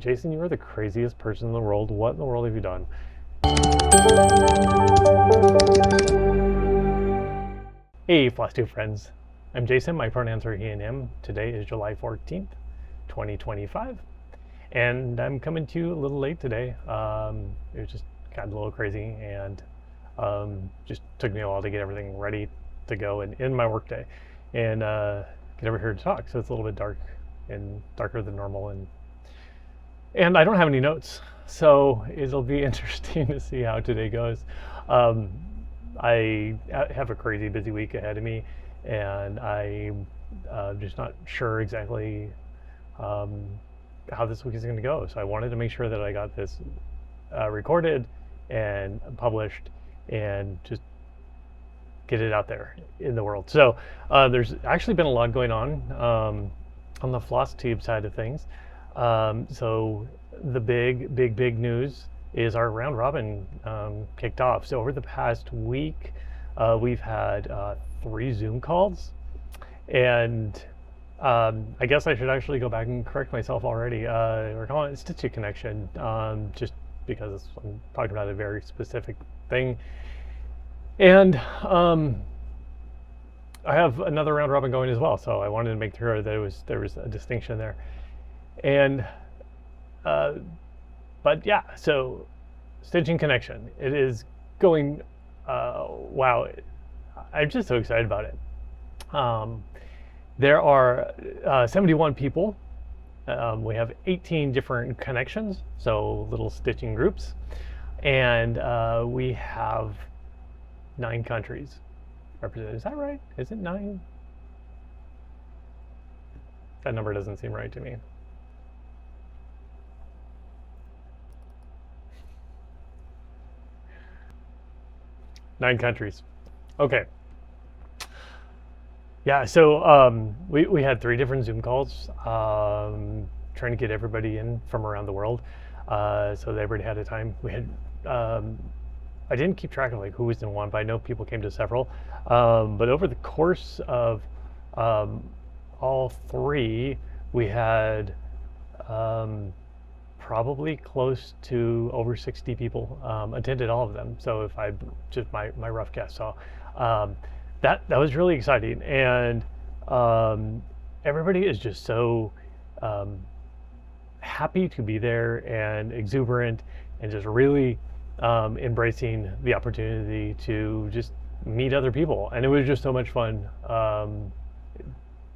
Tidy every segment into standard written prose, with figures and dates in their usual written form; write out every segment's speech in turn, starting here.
Jason, you are the craziest person in the world. What in the world have you done? Hey, FlossTube friends. I'm Jason. My pronouns are he and him. Today is July 14th, 2025. And I'm coming to you a little late today. It was just got a little crazy and just took me a while to get everything ready to go and in my workday and get over here to talk. So it's a little bit dark and darker than normal, and I don't have any notes, so it'll be interesting to see how today goes. I have a crazy busy week ahead of me, and I'm just not sure exactly how this week is going to go. So I wanted to make sure that I got this recorded and published and just get it out there in the world. So there's actually been a lot going on the FlossTube side of things. So the big news is our round robin kicked off. So over the past week, we've had 3 Zoom calls, and I guess I should actually go back and correct myself already. We're calling it stitchy connection, just because I'm talking about a very specific thing. And I have another round robin going as well, so I wanted to make sure that there was a distinction there. And but yeah, so stitching connection, it is going. Wow, I'm just so excited about it. There are 71 people. We have 18 different connections, so little stitching groups, and we have 9 countries represented. Is that right? Is it 9? That number doesn't seem right to me. Nine countries. Okay. Yeah, so we had 3 different Zoom calls, trying to get everybody in from around the world, so that everybody had a time. We had I didn't keep track of like who was in one, but I know people came to several. But over the course of all 3, we had probably close to over 60 people attended all of them. So if I just my rough guess, so that was really exciting, and everybody is just so happy to be there and exuberant and just really embracing the opportunity to just meet other people. And it was just so much fun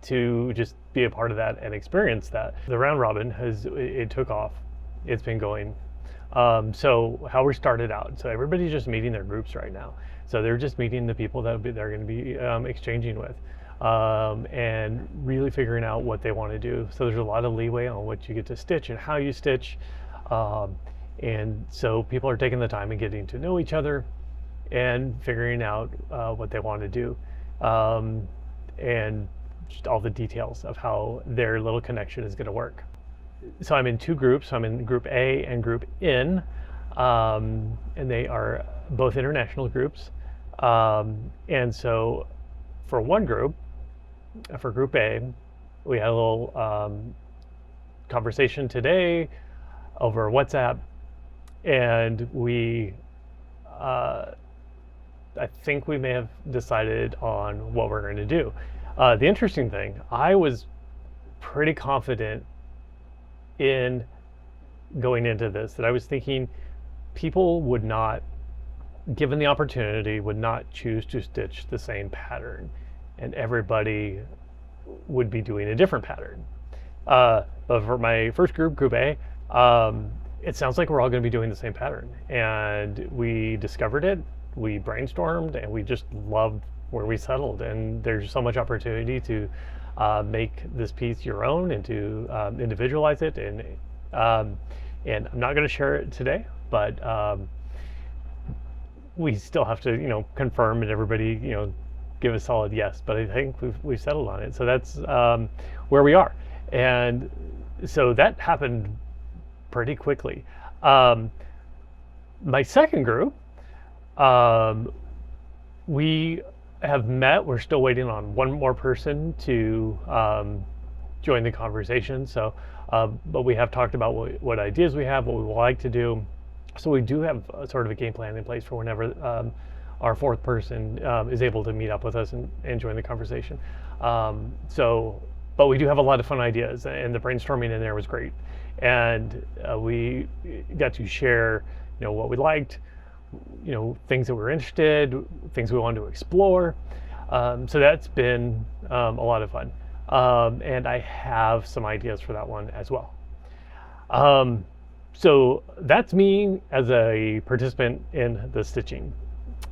to just be a part of that and experience that. The round robin it took off. It's been going. So how we started out, so everybody's just meeting their groups right now. So they're just meeting the people that they're going to be exchanging with, and really figuring out what they want to do. So there's a lot of leeway on what you get to stitch and how you stitch. And so people are taking the time and getting to know each other and figuring out what they want to do, and just all the details of how their little connection is going to work. So I'm in 2 groups. I'm in Group A and Group N, and they are both international groups. And so for one group, for Group A, we had a little conversation today over WhatsApp, and we I think we may have decided on what we're going to do. The interesting thing, I was pretty confident in going into this that I was thinking people would not, given the opportunity, would not choose to stitch the same pattern, and everybody would be doing a different pattern. But for my first group, Group A, it sounds like we're all going to be doing the same pattern, and we discovered it, we brainstormed, and we just loved where we settled. And there's so much opportunity to make this piece your own and to individualize it, and I'm not going to share it today, but we still have to confirm and everybody give a solid yes, but I think we've settled on it. So that's where we are, and so that happened pretty quickly. My second group, we have met. We're still waiting on one more person to join the conversation. So but we have talked about what ideas we have, what we would like to do. So we do have sort of a game plan in place for whenever our fourth person is able to meet up with us and join the conversation. But we do have a lot of fun ideas, and the brainstorming in there was great. And we got to share, what we liked, things that we were interested, things we wanted to explore. So that's been a lot of fun. And I have some ideas for that one as well. So that's me as a participant in the stitching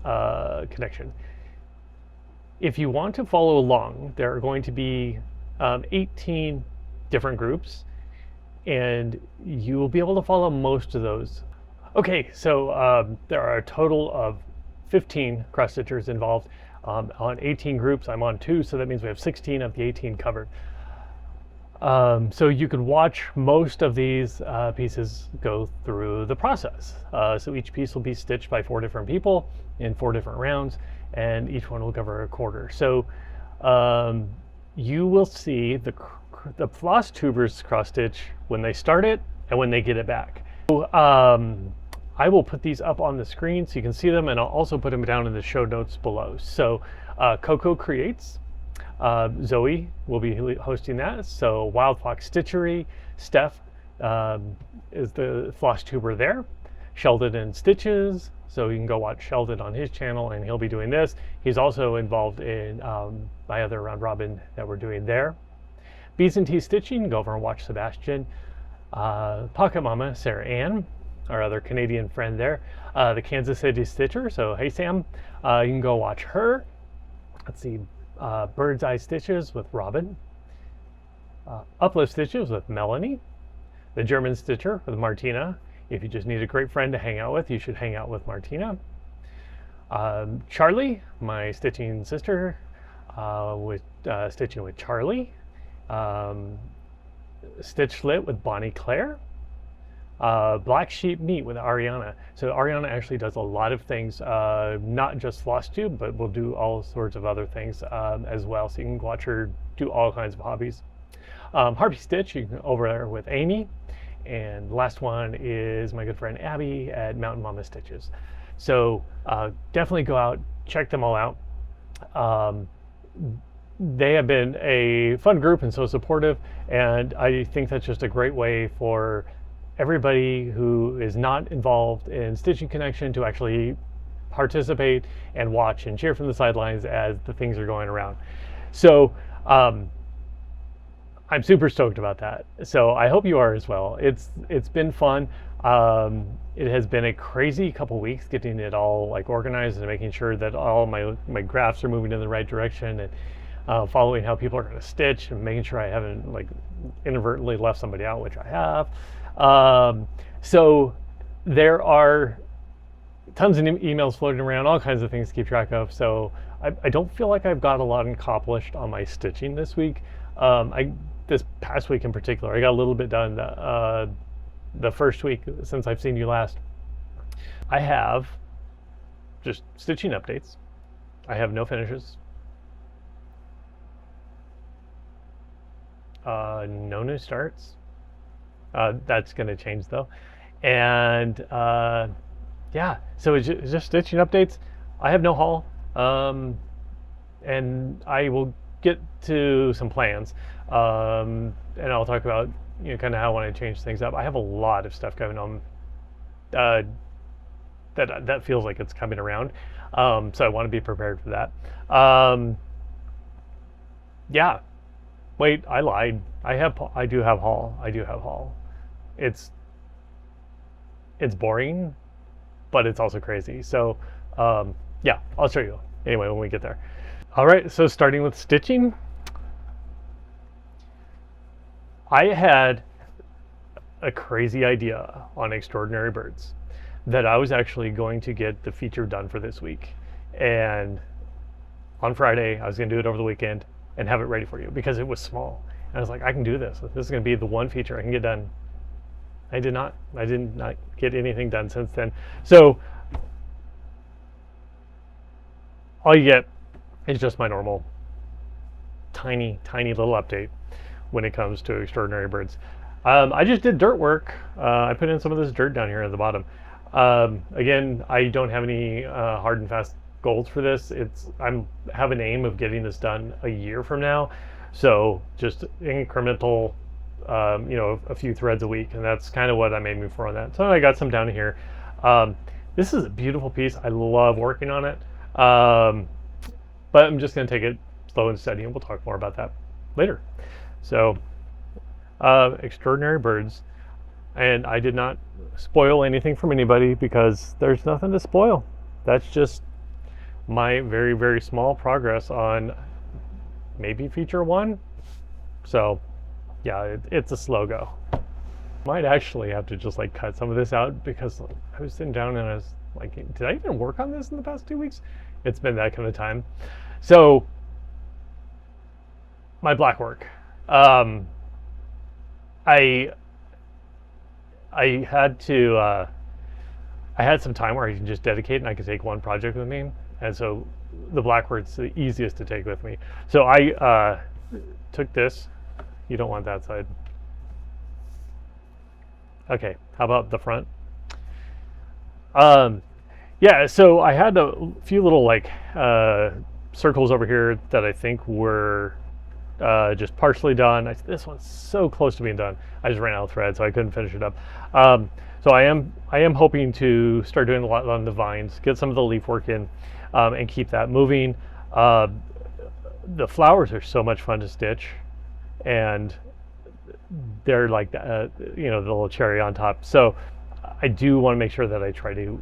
connection. If you want to follow along, there are going to be 18 different groups, and you will be able to follow most of those. Okay, so there are a total of 15 cross stitchers involved on 18 groups. I'm on 2, so that means we have 16 of the 18 covered. So you can watch most of these pieces go through the process. So each piece will be stitched by 4 different people in 4 different rounds, and each one will cover a quarter. So you will see the FlossTubers cross stitch when they start it and when they get it back. So, I will put these up on the screen so you can see them, and I'll also put them down in the show notes below. So Coco creates. Zoe will be hosting that. So Wild Fox Stitchery, Steph is the FlossTuber there. Sheldon and Stitches, so you can go watch Sheldon on his channel, and he'll be doing this. He's also involved in my other round robin that we're doing there. Bees and Tea Stitching, go over and watch Sebastian. Pocket Mama, Sarah Ann, our other Canadian friend there. The Kansas City Stitcher, so hey Sam, you can go watch her. Let's see, Bird's Eye Stitches with Robin. Uplift Stitches with Melanie. The German Stitcher with Martina. If you just need a great friend to hang out with, you should hang out with Martina. Charlie, my stitching sister, with stitching with Charlie. Stitch Lit with Bonnie Claire. Black Sheep Meat with Ariana. So Ariana actually does a lot of things, not just FlossTube, but will do all sorts of other things as well. So you can watch her do all kinds of hobbies. Harpy Stitch, you can over there with Amy. And the last one is my good friend Abby at Mountain Mama Stitches. So definitely go out, check them all out. They have been a fun group and so supportive, and I think that's just a great way for everybody who is not involved in Stitching Connection to actually participate and watch and cheer from the sidelines as the things are going around. So I'm super stoked about that. So I hope you are as well. It's been fun. It has been a crazy couple weeks getting it all like organized and making sure that all my graphs are moving in the right direction, and following how people are going to stitch and making sure I haven't like inadvertently left somebody out, which I have. So there are tons of emails floating around, all kinds of things to keep track of. So I don't feel like I've got a lot accomplished on my stitching this week. This past week in particular, I got a little bit done. The first week since I've seen you last, I have just stitching updates. I have no finishes. No new starts. That's going to change though. And yeah, so it's just stitching updates. I have no haul. And I will get to some plans. And I'll talk about kind of how I want to change things up. I have a lot of stuff going on that feels like it's coming around. So I want to be prepared for that. Yeah. Wait, I lied. I do have haul. It's boring, but it's also crazy. So yeah, I'll show you anyway when we get there. All right, so starting with stitching, I had a crazy idea on Extraordinary Birds that I was actually going to get the feature done for this week. And on Friday, I was going to do it over the weekend and have it ready for you because it was small. And I was like, I can do this. This is going to be the one feature I can get done. I did not get anything done since then. So all you get is just my normal tiny little update when it comes to Extraordinary Birds. I just did dirt work. I put in some of this dirt down here at the bottom. Again, I don't have any hard and fast goals for this. I have an aim of getting this done a year from now, so just incremental, a few threads a week, and that's kind of what I'm aiming for on that. So I got some down here. This is a beautiful piece. I love working on it, but I'm just going to take it slow and steady, and we'll talk more about that later. So. Extraordinary birds, and I did not spoil anything from anybody because there's nothing to spoil. That's just my very, very small progress on maybe feature 1. So yeah, it's a slow go. Might actually have to just like cut some of this out because I was sitting down and I was like, did I even work on this in the past 2 weeks? It's been that kind of time. So my black work. I had to, I had some time where I can just dedicate and I could take one project with me. And so the blackwork's the easiest to take with me. So I took this. You don't want that side. Okay, how about the front? Yeah, so I had a few little like circles over here that I think were just partially done. This one's so close to being done. I just ran out of thread, so I couldn't finish it up. So I am hoping to start doing a lot on the vines, get some of the leaf work in, and keep that moving. The flowers are so much fun to stitch, and they're like the little cherry on top. So I do want to make sure that I try to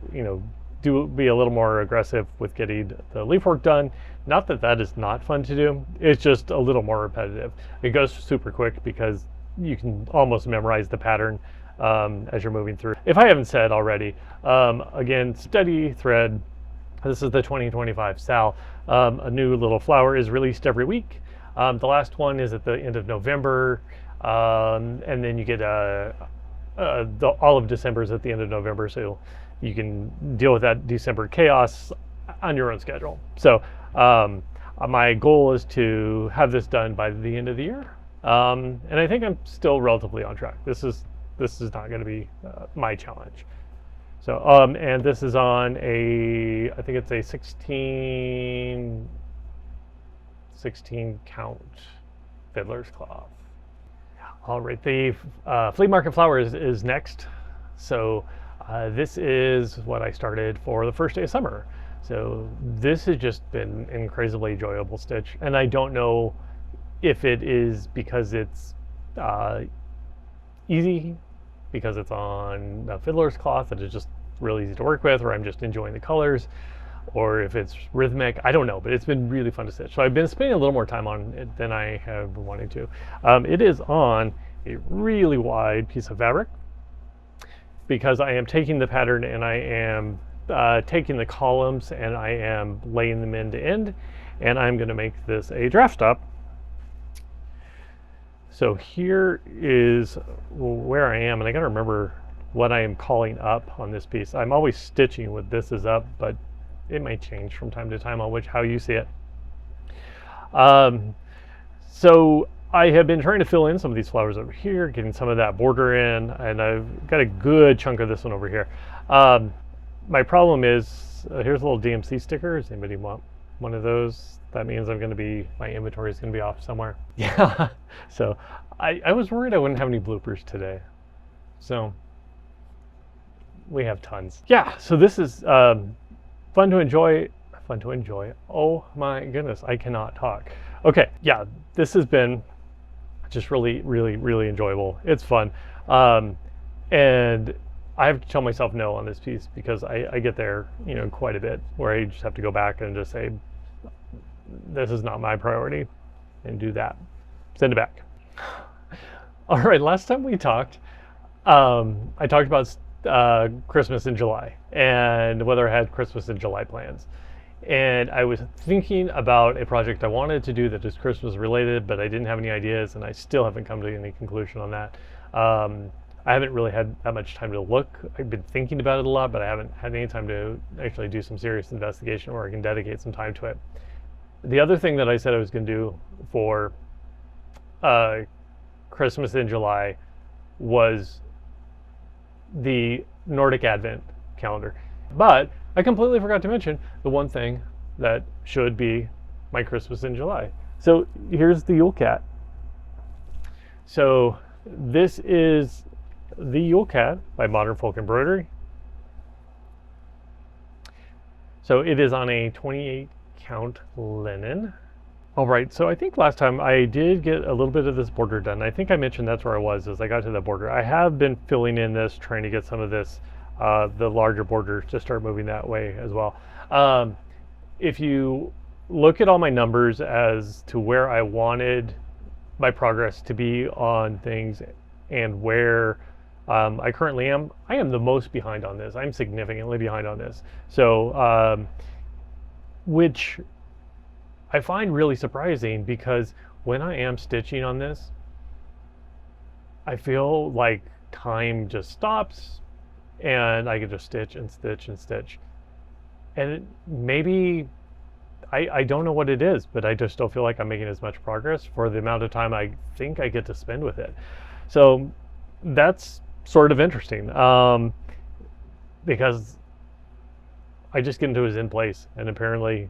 be a little more aggressive with getting the leaf work done. Not that that is not fun to do, it's just a little more repetitive. It goes super quick because you can almost memorize the pattern as you're moving through. If I haven't said already, again, steady thread. This is the 2025 Sal. A new little flower is released every week. The last one is at the end of November, and then you get all of December's at the end of November, so you can deal with that December chaos on your own schedule. So my goal is to have this done by the end of the year, and I think I'm still relatively on track. This is not going to be my challenge. So and this is on I think it's a 16 count fiddler's cloth. All right, the flea market flower is next. So this is what I started for the first day of summer. So this has just been an incredibly enjoyable stitch, and I don't know if it is because it's easy, because it's on a fiddler's cloth that is just really easy to work with, or I'm just enjoying the colors, or if it's rhythmic. I don't know, but it's been really fun to stitch. So I've been spending a little more time on it than I have been wanting to. It is on a really wide piece of fabric because I am taking the pattern and I am taking the columns and I am laying them end to end, and I'm going to make this a draft stop. So here is where I am, and I got to remember what I am calling up on this piece. I'm always stitching with this is up, but it may change from time to time on how you see it. So I have been trying to fill in some of these flowers over here, getting some of that border in, and I've got a good chunk of this one over here. My problem is, here's a little DMC sticker. Does anybody want one of those? That means my inventory is going to be off somewhere. Yeah, so I was worried I wouldn't have any bloopers today. So we have tons. Yeah, so this is fun to enjoy. Oh my goodness, I cannot talk. Okay, yeah, this has been just really, really, really enjoyable. It's fun. And I have to tell myself no on this piece because I get there, quite a bit where I just have to go back and just say, this is not my priority, and do that. Send it back. All right, last time we talked, I talked about Christmas in July and whether I had Christmas in July plans. And I was thinking about a project I wanted to do that is Christmas related, but I didn't have any ideas, and I still haven't come to any conclusion on that. I haven't really had that much time to look. I've been thinking about it a lot, but I haven't had any time to actually do some serious investigation where I can dedicate some time to it. The other thing that I said I was going to do for Christmas in July was the Nordic Advent calendar. But I completely forgot to mention the one thing that should be my Christmas in July. So here's the Yule Cat. So this is the Yule Cat by Modern Folk Embroidery. So it is on a 28 count linen. All right, so I think last time I did get a little bit of this border done. I think I mentioned that's where I was as I got to the border. I have been filling in this, trying to get some of this, the larger border to start moving that way as well. If you look at all my numbers as to where I wanted my progress to be on things and where I currently am, I am the most behind on this. I'm significantly behind on this. So, which I find really surprising, because when I am stitching on this, I feel like time just stops and I can just stitch and stitch and stitch. And maybe, I don't know what it is, but I just don't feel like I'm making as much progress for the amount of time I think I get to spend with it. So that's sort of interesting, because I just get into his in place, and apparently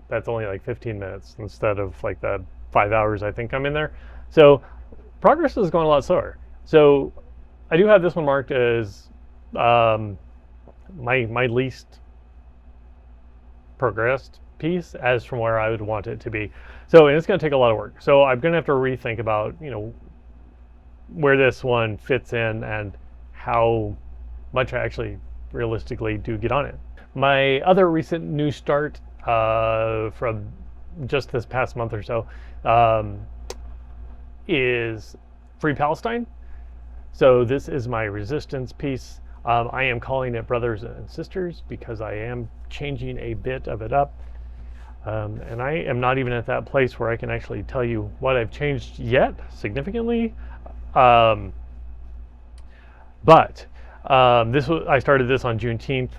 that's only like 15 minutes instead of like the 5 hours I think I'm in there. So progress is going a lot slower. So I do have this one marked as my least progressed piece as from where I would want it to be. So, and it's going to take a lot of work. So I'm going to have to rethink about, you know, where this one fits in and how much I actually realistically do get on it. My other recent new start from just this past month or so is Free Palestine. So this is my resistance piece. I am calling it Brothers and Sisters because I am changing a bit of it up. And I am not even at that place where I can actually tell you what I've changed yet significantly. But I started this on Juneteenth,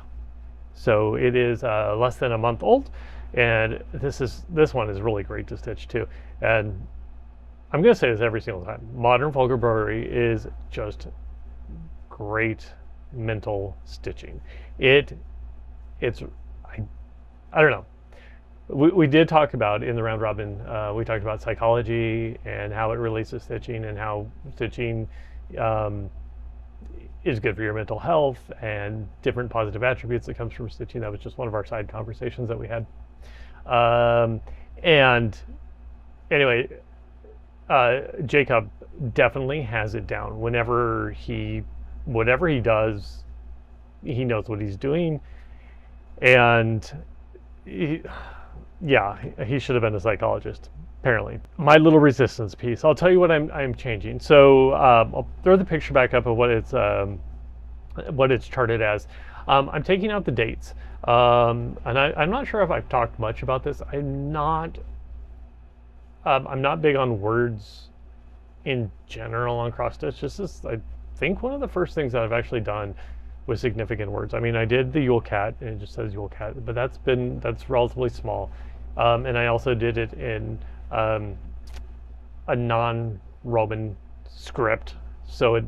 so it is less than a month old, and this one is really great to stitch too. And I'm going to say this every single time: Modern Folk Embroidery is just great mental stitching. I don't know. We did talk about in the round robin, we talked about psychology and how it relates to stitching, and how stitching is good for your mental health and different positive attributes that comes from stitching. That was just one of our side conversations that we had. And anyway, Jacob definitely has it down. Whatever he does, he knows what he's doing. And he should have been a psychologist, apparently. My little resistance piece. I'll tell you what I'm changing. So I'll throw the picture back up of what it's charted as. I'm taking out the dates, and I'm not sure if I've talked much about this. I'm not big on words in general on cross stitch. This is, I think, one of the first things that I've actually done with significant words. I mean, I did the Yule Cat, and it just says Yule Cat, but that's relatively small. And I also did it in a non-Roman script, so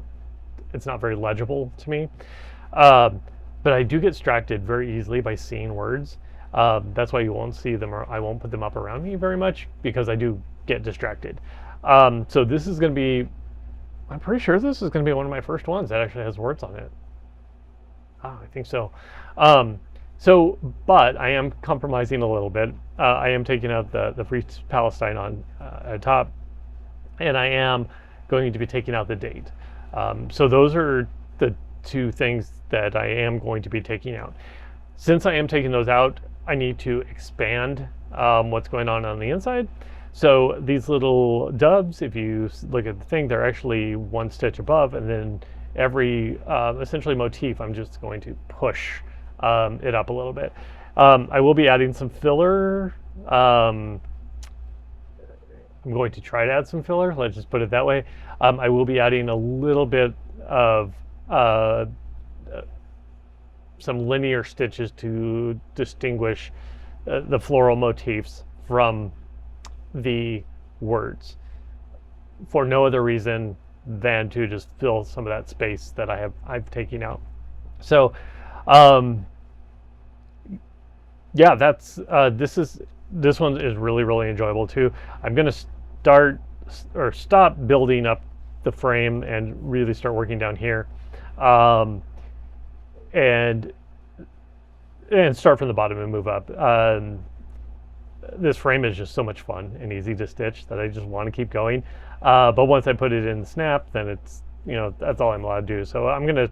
it's not very legible to me. But I do get distracted very easily by seeing words. That's why you won't see them, or I won't put them up around me very much, because I do get distracted. So this is going to be, I'm pretty sure this is going to be one of my first ones that actually has words on it. I think so. But I am compromising a little bit. I am taking out the Free Palestine on at top, and I am going to be taking out the date. So those are the two things that I am going to be taking out. Since I am taking those out, I need to expand what's going on the inside. So these little doves, if you look at the thing, they're actually one stitch above, and then every essentially motif, I'm just going to push it up a little bit. I will be adding some filler. I'm going to try to add some filler, let's just put it that way. I will be adding a little bit of some linear stitches to distinguish the floral motifs from the words, for no other reason than to just fill some of that space that I've taken out. So yeah, that's this one is really enjoyable too. I'm gonna stop building up the frame and really start working down here, and start from the bottom and move up. This frame is just so much fun and easy to stitch that I just want to keep going. But once I put it in snap, then it's, that's all I'm allowed to do. So I'm going to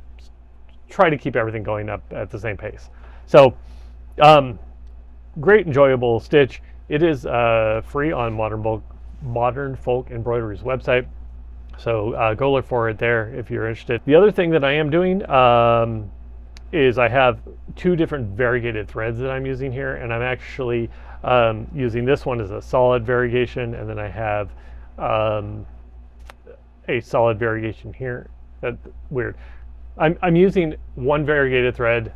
try to keep everything going up at the same pace. So great, enjoyable stitch. It is free on Modern Folk Embroidery's website. So go look for it there if you're interested. The other thing that I am doing is I have 2 different variegated threads that I'm using here, and I'm actually using this one as a solid variegation, and then I have a solid variegation here. That's weird. I'm using one variegated thread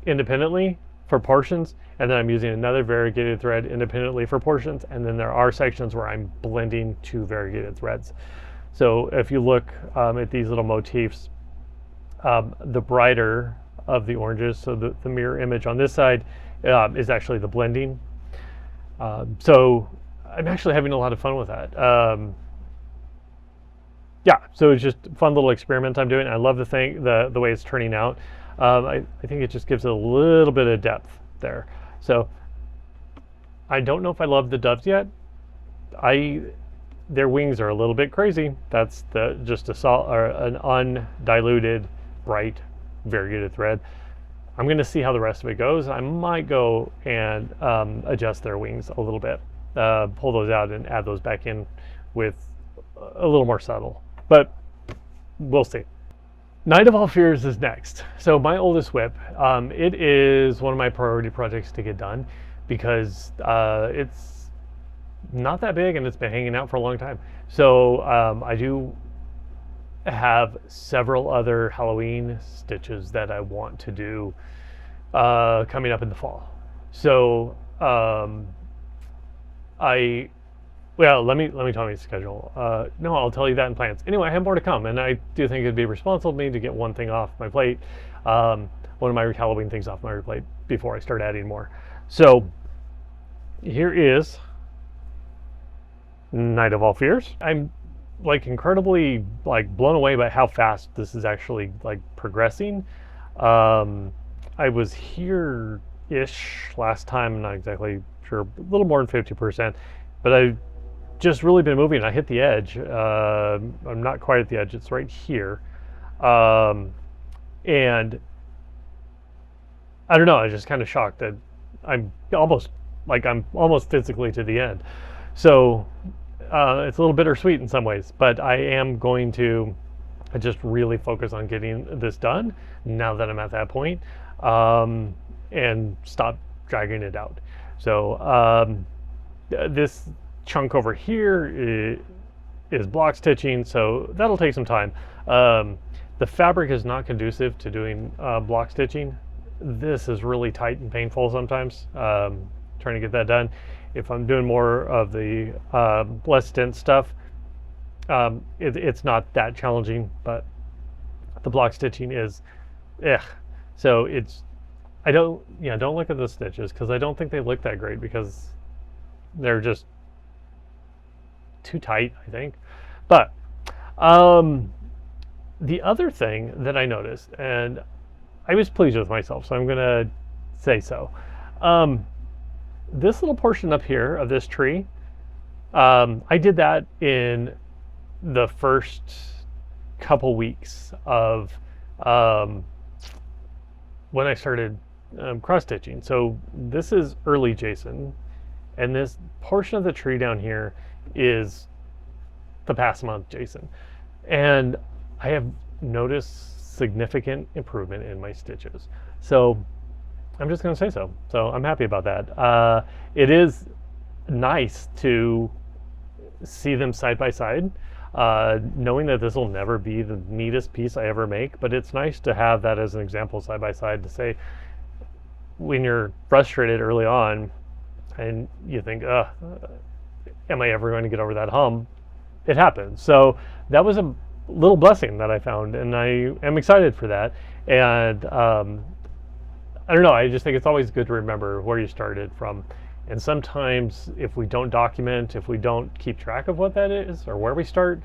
independently for portions, and then I'm using another variegated thread independently for portions, and then there are sections where I'm blending 2 variegated threads. So if you look at these little motifs, the brighter of the oranges, so the mirror image on this side is actually the blending. So I'm actually having a lot of fun with that. Yeah, so it's just a fun little experiment I'm doing. I love the way it's turning out. I think it just gives it a little bit of depth there. So I don't know if I love the doves yet. Their wings are a little bit crazy. That's an undiluted, bright, variegated thread. I'm going to see how the rest of it goes. I might go and adjust their wings a little bit, pull those out and add those back in with a little more subtle, but we'll see. Night of All Fears is next. So my oldest WIP, it is one of my priority projects to get done because it's not that big and it's been hanging out for a long time. So I do have several other Halloween stitches that I want to do coming up in the fall. So let me tell you the schedule. No, I'll tell you that in plans. Anyway, I have more to come, and I do think it'd be responsible of me to get one thing off my plate, one of my Halloween things off my plate before I start adding more. So here is Night of All Fears. I'm incredibly blown away by how fast this is actually progressing. I was here-ish last time, I'm not exactly sure, a little more than 50%, but I've just really been moving. I hit the edge. I'm not quite at the edge, it's right here. And I don't know, I was just kind of shocked that I'm almost physically to the end. So it's a little bittersweet in some ways, but I am going to just really focus on getting this done now that I'm at that point, and stop dragging it out. So this chunk over here is block stitching, so that'll take some time. The fabric is not conducive to doing block stitching. This is really tight and painful sometimes, trying to get that done. If I'm doing more of the less dense stuff, it's not that challenging, but the block stitching is, so don't look at the stitches because I don't think they look that great because they're just too tight, I think. But the other thing that I noticed, and I was pleased with myself, so I'm gonna say so. This little portion up here of this tree, I did that in the first couple weeks of when I started cross stitching. So this is early Jason, and this portion of the tree down here is the past month Jason. And I have noticed significant improvement in my stitches. So I'm just going to say so. So I'm happy about that. It is nice to see them side by side, knowing that this will never be the neatest piece I ever make, but it's nice to have that as an example side by side to say, when you're frustrated early on and you think, am I ever going to get over that hump? it happened. So that was a little blessing that I found, and I am excited for that. And I don't know, I just think it's always good to remember where you started from. And sometimes if we don't document, if we don't keep track of what that is or where we start,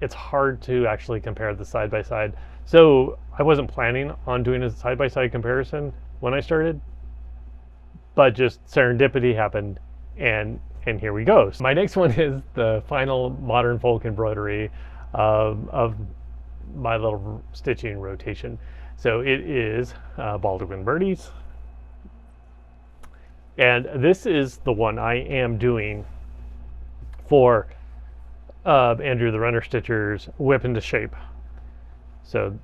it's hard to actually compare the side by side. So I wasn't planning on doing a side by side comparison when I started, but just serendipity happened, and here we go. So my next one is the final modern folk embroidery of my little stitching rotation. So it is Baldaquin Birdies, and this is the one I am doing for Andrew the Runner Stitcher's Whip into Shape. So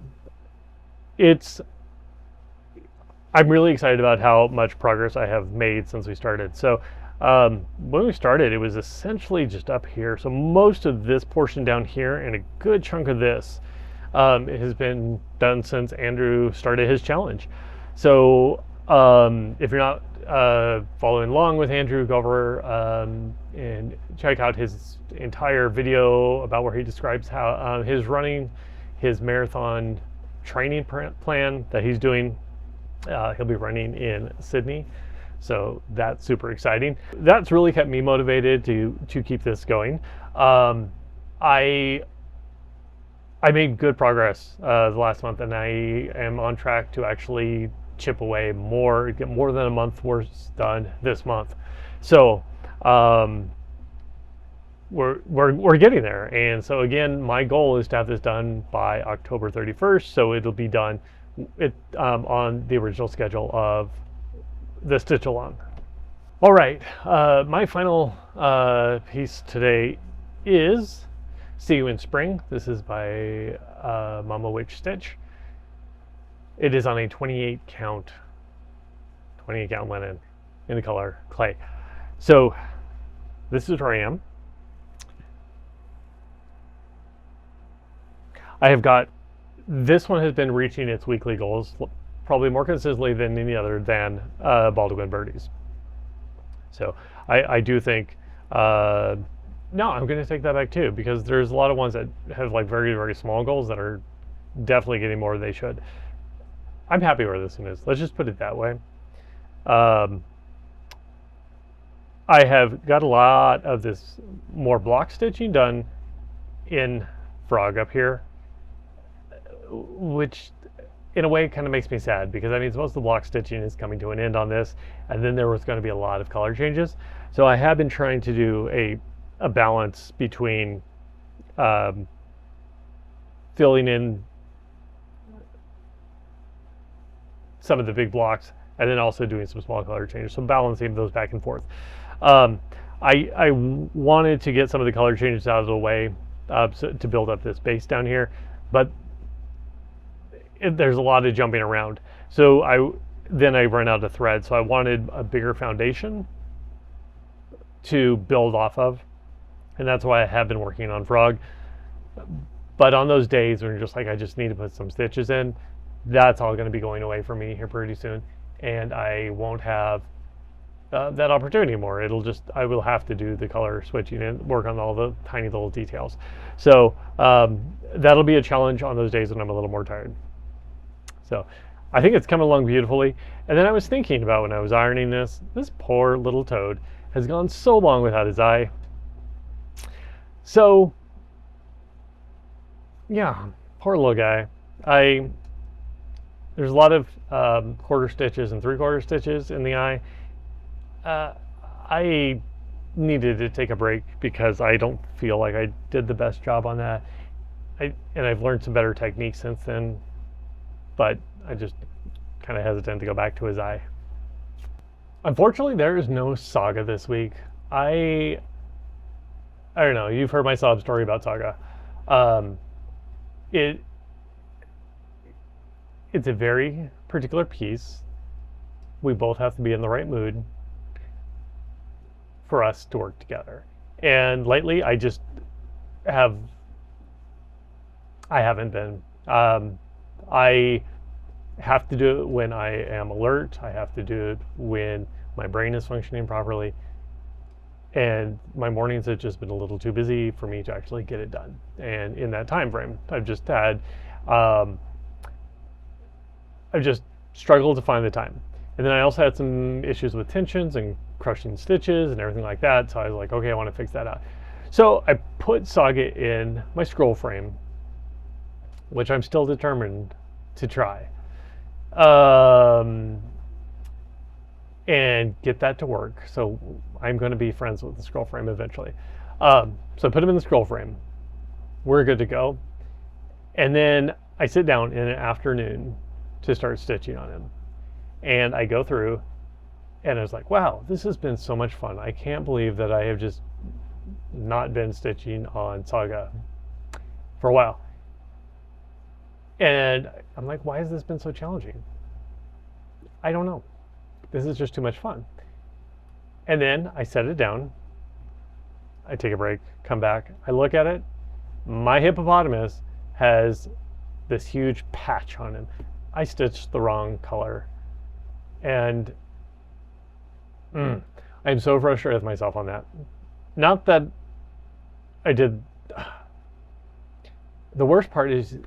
I'm really excited about how much progress I have made since we started. So when we started, it was essentially just up here. So most of this portion down here and a good chunk of this has been done since Andrew started his challenge. So if you're not following along with Andrew, go over and check out his entire video about where he describes how his running his marathon training plan that he's doing. He'll be running in Sydney, so that's super exciting. That's really kept me motivated to keep this going. I made good progress the last month, and I am on track to actually chip away more, get more than a month worth done this month. So we're getting there. And so again, my goal is to have this done by October 31st. So it'll be done on the original schedule of the stitch along. All right, my final piece today is See You in Spring. This is by Mama Witch Stitch. It is on a 28 count linen in the color clay. So this is where I am. I have got, this one has been reaching its weekly goals probably more consistently than any other than Baldaquin Birdies. So I do think, no, I'm going to take that back too, because there's a lot of ones that have like very, very small goals that are definitely getting more than they should. I'm happy where this one is. Let's just put it that way. I have got a lot of this more block stitching done in Frog up here, which in a way kind of makes me sad, because that means most of the block stitching is coming to an end on this, and then there was going to be a lot of color changes. So I have been trying to do a balance between filling in some of the big blocks and then also doing some small color changes, so balancing those back and forth. I wanted to get some of the color changes out of the way to build up this base down here, but there's a lot of jumping around. So I run out of thread, so I wanted a bigger foundation to build off of, and that's why I have been working on Frog. But on those days when you're just like, I just need to put some stitches in, that's all going to be going away for me here pretty soon, and I won't have that opportunity anymore. I will have to do the color switching and work on all the tiny little details. So that'll be a challenge on those days when I'm a little more tired. So I think it's coming along beautifully. And then I was thinking about, when I was ironing this poor little toad has gone so long without his eye. So yeah, poor little guy. There's a lot of quarter stitches and 3/4 stitches in the eye. I needed to take a break because I don't feel like I did the best job on that. And I've learned some better techniques since then, but I just kind of hesitant to go back to his eye. Unfortunately, there is no Saga this week. I don't know, you've heard my sob story about Saga. It's a very particular piece. We both have to be in the right mood for us to work together. And lately, I haven't been. I have to do it when I am alert. I have to do it when my brain is functioning properly. and my mornings have just been a little too busy for me to actually get it done. And in that time frame, I've just struggled to find the time. And then I also had some issues with tensions and crushing stitches and everything like that. So I was like, okay, I want to fix that out. So I put Saga in my scroll frame, which I'm still determined to try, and get that to work. So I'm going to be friends with the scroll frame eventually. So I put him in the scroll frame. We're good to go. And then I sit down in an afternoon to start stitching on him. And I go through and I was like, wow, this has been so much fun. I can't believe that I have just not been stitching on Saga for a while. And I'm like, why has this been so challenging? I don't know. This is just too much fun. And then I set it down. I take a break, come back. I look at it. My hippopotamus has this huge patch on him. I stitched the wrong color. And I'm so frustrated with myself on that. Not that I did. The worst part is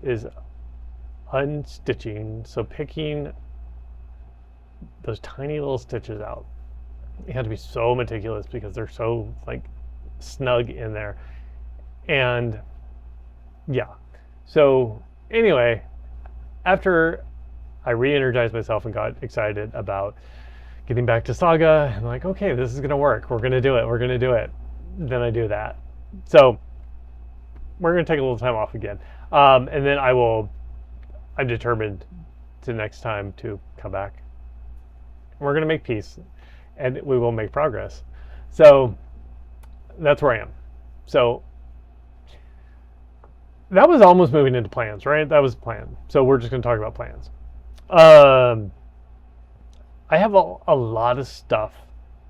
unstitching. So picking those tiny little stitches out. You have to be so meticulous because they're so like snug in there. And yeah. So anyway, after I re-energized myself and got excited about getting back to Saga, and like, okay, this is gonna work. We're gonna do it. We're gonna do it. Then I do that. So we're gonna take a little time off again, and then I'm determined to next time to come back. We're gonna make peace, and we will make progress. So that's where I am. So that was almost moving into plans, right? That was the plan. So we're just gonna talk about plans. I have a lot of stuff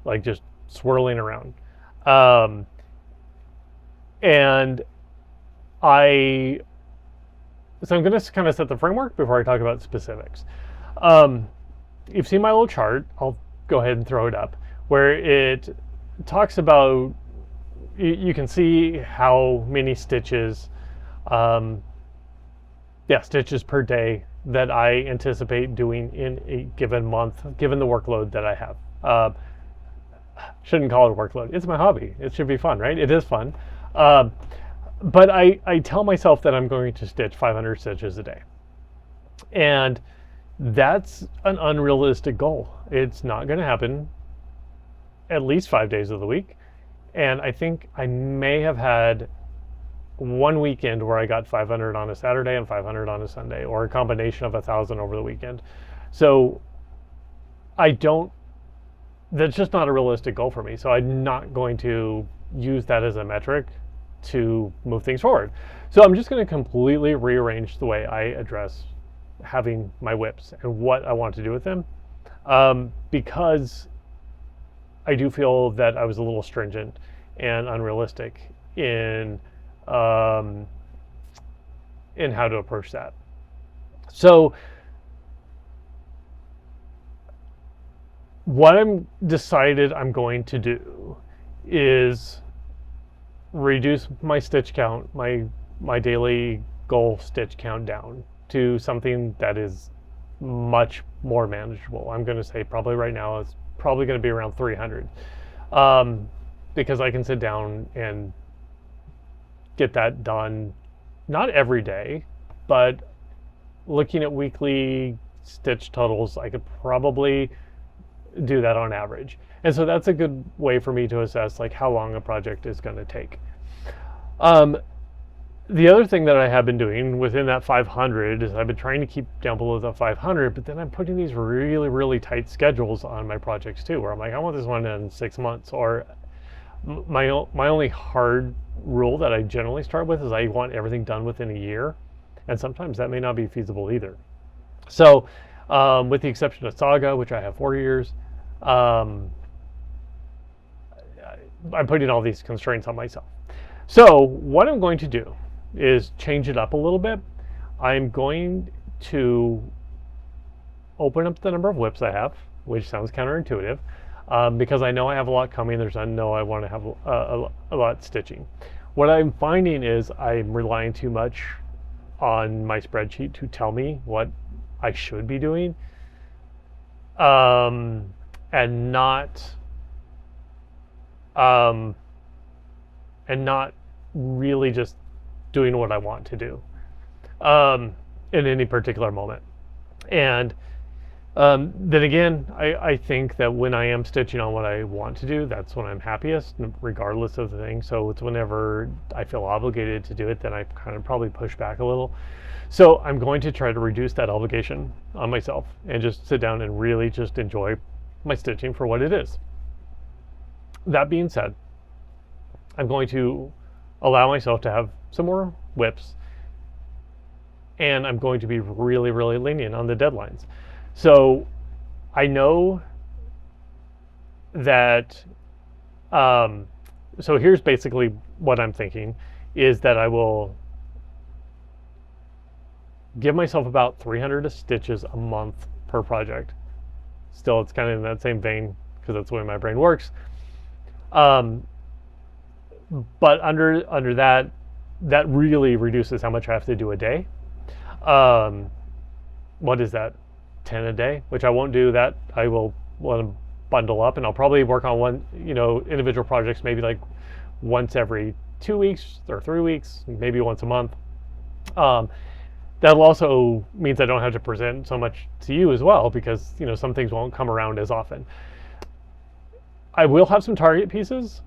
like just swirling around. And so I'm going to kind of set the framework before I talk about specifics. You've seen my little chart. I'll go ahead and throw it up where it talks about, you can see how many stitches, stitches per day that I anticipate doing in a given month, given the workload that I have. Shouldn't call it a workload. It's my hobby. It should be fun, right? It is fun. But I tell myself that I'm going to stitch 500 stitches a day. And that's an unrealistic goal. It's not going to happen at least 5 days of the week. And I think I may have had one weekend where I got 500 on a Saturday and 500 on a Sunday, or a combination of 1,000 over the weekend. So that's just not a realistic goal for me. So I'm not going to use that as a metric to move things forward. So I'm just going to completely rearrange the way I address having my WIPs and what I want to do with them, because I do feel that I was a little stringent and unrealistic in how to approach that. So what I'm decided I'm going to do is reduce my stitch count, my daily goal stitch count down to something that is much more manageable. I'm going to say probably right now it's probably going to be around 300, because I can sit down and get that done, not every day, but looking at weekly stitch totals, I could probably do that on average. And so that's a good way for me to assess like how long a project is going to take. The other thing that I have been doing within that 500 is I've been trying to keep down below the 500, but then I'm putting these really, really tight schedules on my projects too, where I'm like, I want this one in 6 months, or my only hard rule that I generally start with is I want everything done within a year, and sometimes that may not be feasible either. So with the exception of Saga, which I have 4 years, I'm putting all these constraints on myself. So what I'm going to do is change it up a little bit. I'm going to open up the number of WIPs I have, which sounds counterintuitive. because I know I have a lot coming. I know I want to have a lot stitching. What I'm finding is I'm relying too much on my spreadsheet to tell me what I should be doing, and not really just doing what I want to do in any particular moment. And then again, I think that when I am stitching on what I want to do, that's when I'm happiest, regardless of the thing. So it's whenever I feel obligated to do it, then I kind of probably push back a little. So I'm going to try to reduce that obligation on myself and just sit down and really just enjoy my stitching for what it is. That being said, I'm going to allow myself to have some more WIPS, and I'm going to be really, really lenient on the deadlines. So I know that, so here's basically what I'm thinking, is that I will give myself about 300 stitches a month per project. Still, it's kind of in that same vein because that's the way my brain works. But under that really reduces how much I have to do a day. What is that? 10 a day, which I won't do that. I will want to bundle up, and I'll probably work on one, individual projects, maybe like once every 2 weeks or 3 weeks, maybe once a month. That also means I don't have to present so much to you as well, because some things won't come around as often. I will have some target pieces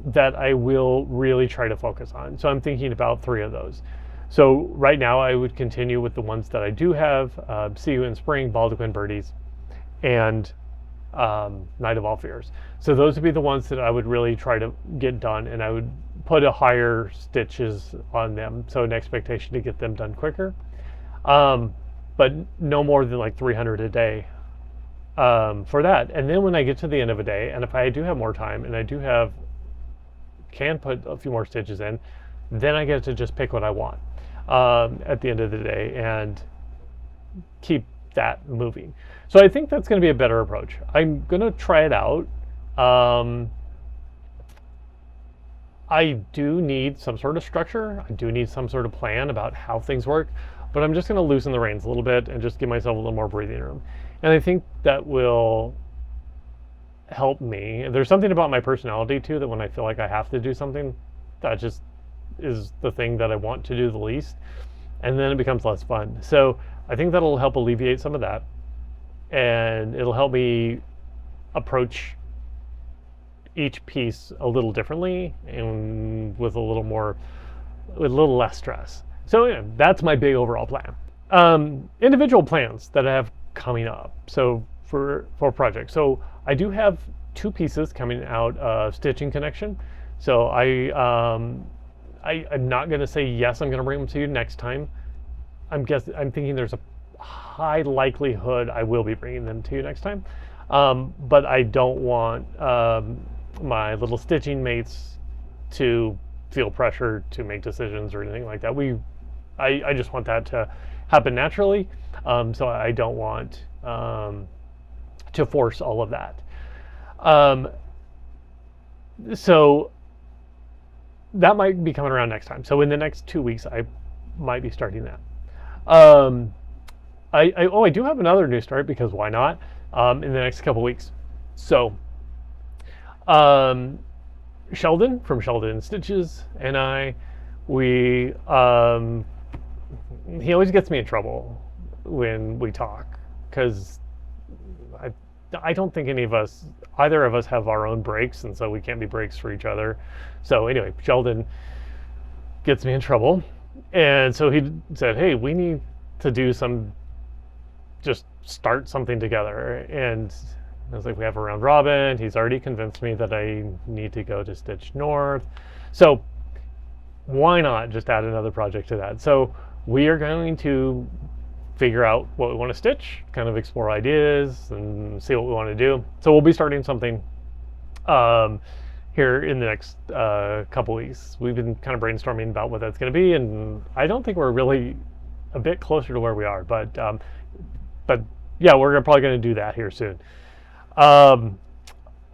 that I will really try to focus on. So I'm thinking about 3 of those. So right now I would continue with the ones that I do have, See You in Spring, Baldaquin Birdies, and Night of All Fears. So those would be the ones that I would really try to get done, and I would put a higher stitches on them, so an expectation to get them done quicker. But no more than like 300 a day for that. And then when I get to the end of a day, and if I do have more time and I can put a few more stitches in, then I get to just pick what I want at the end of the day and keep that moving. So I think that's going to be a better approach. I'm going to try it out. I do need some sort of structure. I do need some sort of plan about how things work, but I'm just going to loosen the reins a little bit and just give myself a little more breathing room. And I think that will help me. There's something about my personality too, that when I feel like I have to do something, that just is the thing that I want to do the least, and then it becomes less fun. So I think that'll help alleviate some of that, and it'll help me approach each piece a little differently and with a little less stress. So yeah, that's my big overall plan. Individual plans that I have coming up. So for projects. So I do have 2 pieces coming out of Stitching Connection. So I'm not going to say yes, I'm going to bring them to you next time. I'm thinking there's a high likelihood I will be bringing them to you next time. But I don't want my little stitching mates to feel pressure to make decisions or anything like that. I just want that to happen naturally. So I don't want to force all of that. So that might be coming around next time. So in the next 2 weeks, I might be starting that. I do have another news start, because why not? In the next couple weeks. So Sheldon from Sheldon Stitches and he always gets me in trouble when we talk, because I don't think either of us have our own breaks, and so we can't be breaks for each other. So anyway, Sheldon gets me in trouble, and so he said, hey, we need to just start something together. And I was like, we have a round robin. He's already convinced me that I need to go to Stitch North. So why not just add another project to that? So we are going to figure out what we want to stitch, kind of explore ideas and see what we want to do. So we'll be starting something here in the next couple weeks. We've been kind of brainstorming about what that's going to be, and I don't think we're really a bit closer to where we are, but yeah, we're probably going to do that here soon.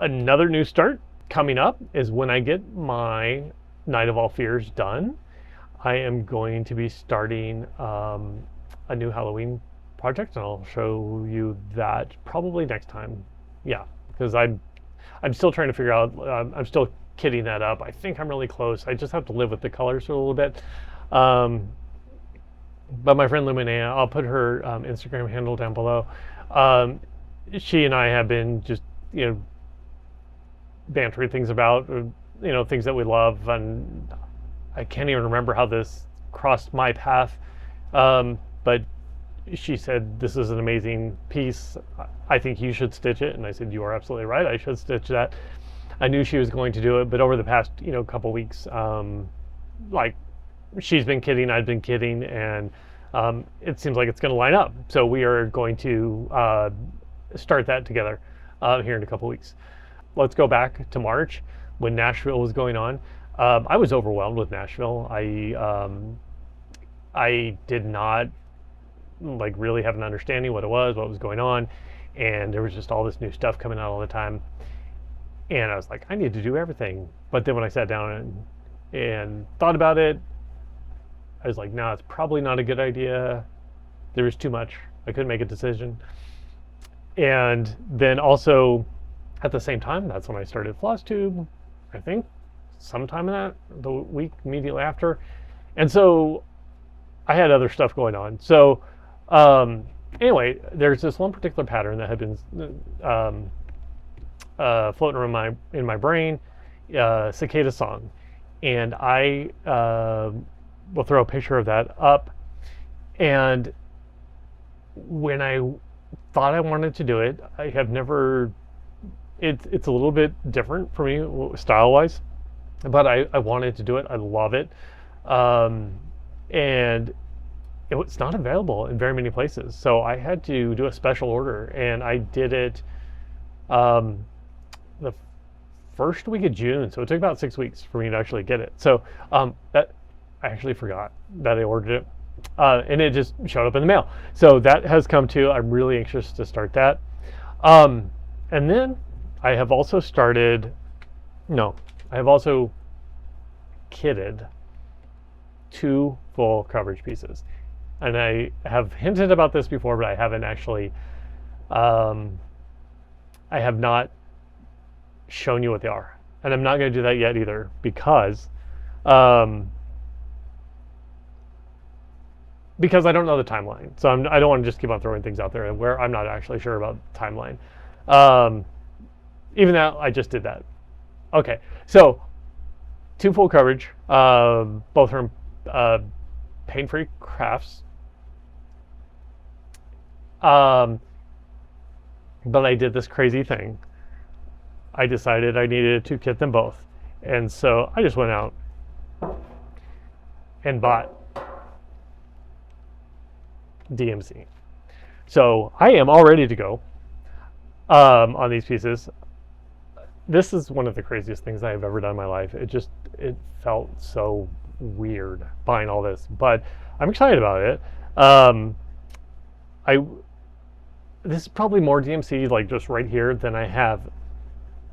Another new start coming up is when I get my Night of All Fears done. I am going to be starting a new Halloween project, and I'll show you that probably next time. Yeah, because I'm still trying to figure out. I'm still kitting that up. I think I'm really close. I just have to live with the colors for a little bit. But my friend Luminea, I'll put her Instagram handle down below. She and I have been just bantering things about things that we love, and I can't even remember how this crossed my path. But she said, this is an amazing piece. I think you should stitch it. And I said, you are absolutely right. I should stitch that. I knew she was going to do it, but over the past, couple weeks, like she's been kidding, I've been kidding, and it seems like it's going to line up. So we are going to start that together here in a couple weeks. Let's go back to March when Nashville was going on. I was overwhelmed with Nashville. I did not really have an understanding what was going on, and there was just all this new stuff coming out all the time, and I was like, I need to do everything. But then when I sat down and thought about it, I was like, no, it's probably not a good idea. There was too much. I couldn't make a decision. And then also at the same time, that's when I started FlossTube, I think sometime in the week immediately after. And so I had other stuff going on. So anyway, there's this one particular pattern that had been floating around in my brain, cicada song, and I will throw a picture of that up. And when I thought I wanted to do it, I have never. It's a little bit different for me style-wise, but I wanted to do it. I love it, and it's not available in very many places. So I had to do a special order, and I did it the first week of June. So it took about 6 weeks for me to actually get it. So that I actually forgot that I ordered it, and it just showed up in the mail. So that has come too. I'm really anxious to start that. And then I have also kitted 2 full coverage pieces. And I have hinted about this before, but I haven't actually, I have not shown you what they are. And I'm not going to do that yet either, because I don't know the timeline. So I don't want to just keep on throwing things out there where I'm not actually sure about the timeline. Even though I just did that. Okay, so 2 full coverage, both from Pain-Free Crafts. But I did this crazy thing. I decided I needed to kit them both. And so I just went out and bought DMC. So I am all ready to go on these pieces. This is one of the craziest things I've ever done in my life. It felt so weird buying all this, but I'm excited about it. This is probably more DMC like just right here than I have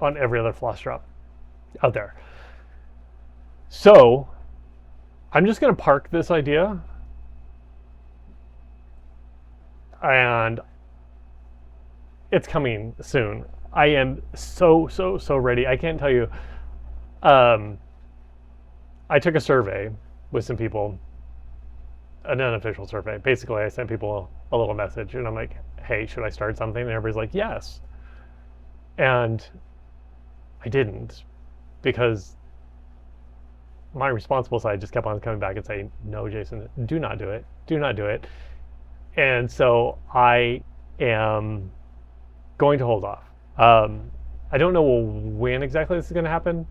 on every other floss drop out there. So I'm just going to park this idea, and it's coming soon. I am so ready. I can't tell you. I took a survey with some people, an unofficial survey. Basically, I sent people a little message, and I'm like, hey, should I start something? And everybody's like, yes. And I didn't, because my responsible side just kept on coming back and saying, no, Jason, do not do it. Do not do it. And so I am going to hold off. I don't know when exactly this is going to happen,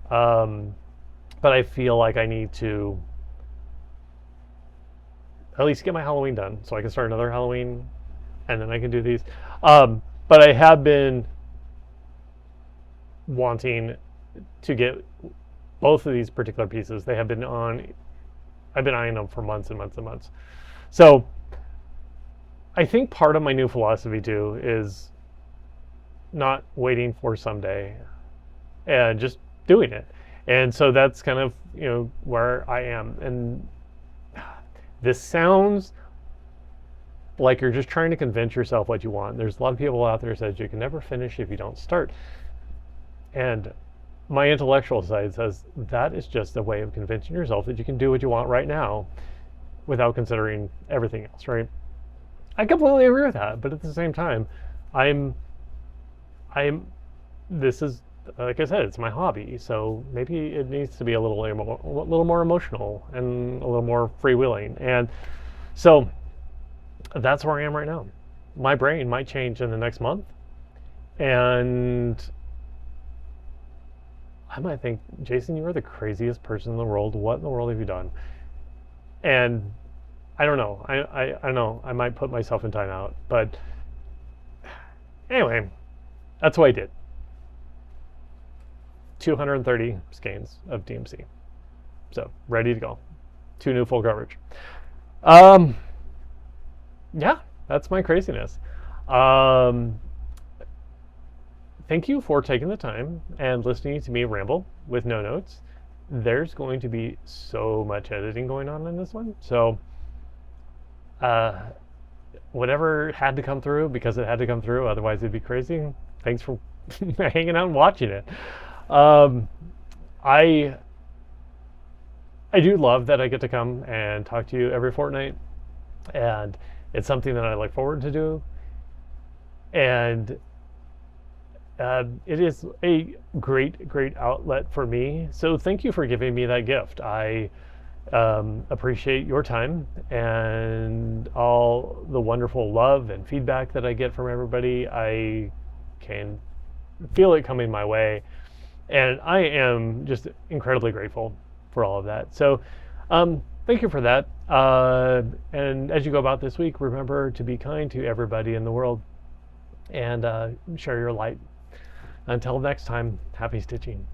but I feel like I need to at least get my Halloween done so I can start another Halloween, and then I can do these. But I have been wanting to get both of these particular pieces. They have been I've been eyeing them for months and months and months. So I think part of my new philosophy too is not waiting for someday and just doing it. And so that's kind of, where I am. And this sounds like you're just trying to convince yourself what you want. There's a lot of people out there who says you can never finish if you don't start. And my intellectual side says that is just a way of convincing yourself that you can do what you want right now without considering everything else, right? I completely agree with that, but at the same time, this is, like I said, it's my hobby, so maybe it needs to be a little more emotional and a little more freewheeling. And so that's where I am right now. My brain might change in the next month, and I might think, Jason, you are the craziest person in the world. What in the world have you done? And I don't know. I don't know. I might put myself in timeout. But anyway, that's what I did. 230 skeins of DMC. So, ready to go. 2 new full coverage. Yeah, that's my craziness. Thank you for taking the time and listening to me ramble with no notes. There's going to be so much editing going on in this one. So, whatever had to come through, because it had to come through, otherwise it'd be crazy. Thanks for hanging out and watching it. I do love that I get to come and talk to you every fortnight, and it's something that I look forward to do. And it is a great outlet for me. So thank you for giving me that gift. I appreciate your time and all the wonderful love and feedback that I get from everybody. I can feel it coming my way, and I am just incredibly grateful for all of that. So thank you for that. And as you go about this week, remember to be kind to everybody in the world and share your light. Until next time, happy stitching.